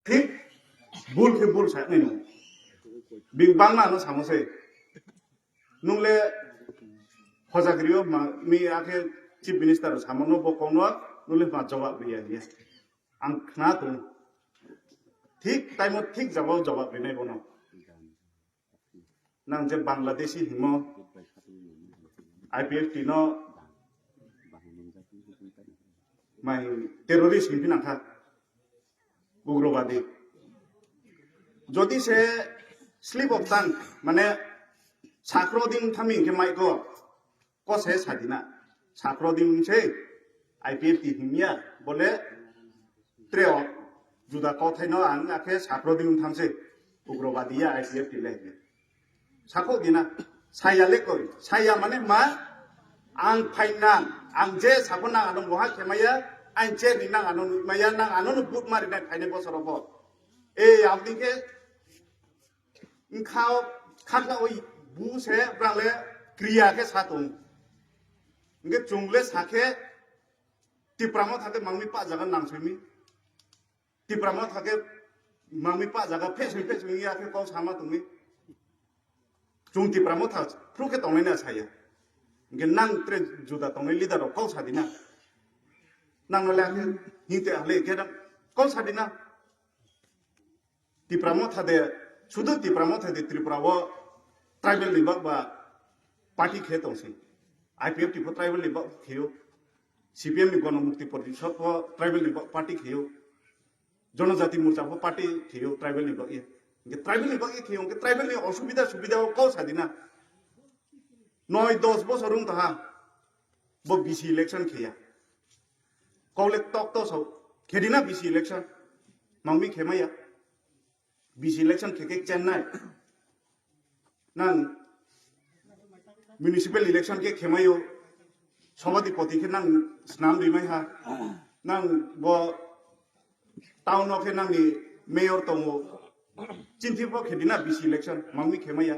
ঠিক ভুল কে ভুল সাথে নো বিং বাং না সামসে নুলে হজাগরিও মি আকে চিফ মিনিস্টার সামনো বকনো নুলে মা জবাব দিয়া দিয়া আং খনা তো ঠিক টাইম ঠিক জবাব বিনাই বনো নাং যে বাংলাদেশি হিমো IPF টিনো মাই টেরোরিস্ট হিমপি নাখা উগ্রবাদী যদি সে স্লিপ অফ টাং মানে সাক্রদিন থামি কে মাইকো কসে সাদিনা সাক্রদিন সে IPF টি হিমিয়া বলে ট্রেও जुदा कौथाइनो आं आखे साप्रदिन थामसे उग्रवादिया IPF टी लेगे साको दिना साया लेकोय साया माने मा आं फाइना आं जे साको ना आनो बहा केमाया आं जे नि ना आनो माया ना आनो बुक मारि ना फाइने बसरबो ए आवदिके इंखाव खाखा ओइ बुसे ब्राले क्रिया के सातुं इंगे जुंगले साखे तिप्रामो थाते मांगमी पा जागन नांसुमी तिप्रामो थाके मांगमी पा जागा फेसुं या के कौ सामा तुंगी जुं तिप्रामो था फ्रुके तंगनै ना साया इंगे नां त्रे जुदा तंगनै लिडार कौ सादिना नांनले आके हिते हले के कौ सादिना तिप्रामो थादे सुदु तिप्रामो थादे त्रिपुरावो ट्राइबल लिबा बा पार्टी खे तंसै IPF टी ट्राइबल लिबा खेयो CPM नि गणमुक्ति परिषद ट्राइबल लिबा पार्टी खेयो जनजाति मोर्चा पार्टी खेयो ट्राइबल नि बगे ट्राइबल नि बगे खेयो ट्राइबल नि असुविधा सुविधा कौ सादिना 9-10 बছর तहा बो BC इलेक्शन खेया कौले टक तो सौ खेदिना BC इलेक्शन मांगमी खेमाया BC इलेक्शन खेके चेन्नई नां म्युनिसिपल इलेक्शन के खेमायो सभापति के नां स्नाम रिमाय हा नां बो टाउन के नांनि मेयर दङ चिन्थिबो खेदिना BC इलेक्शन मांगमी खेमाया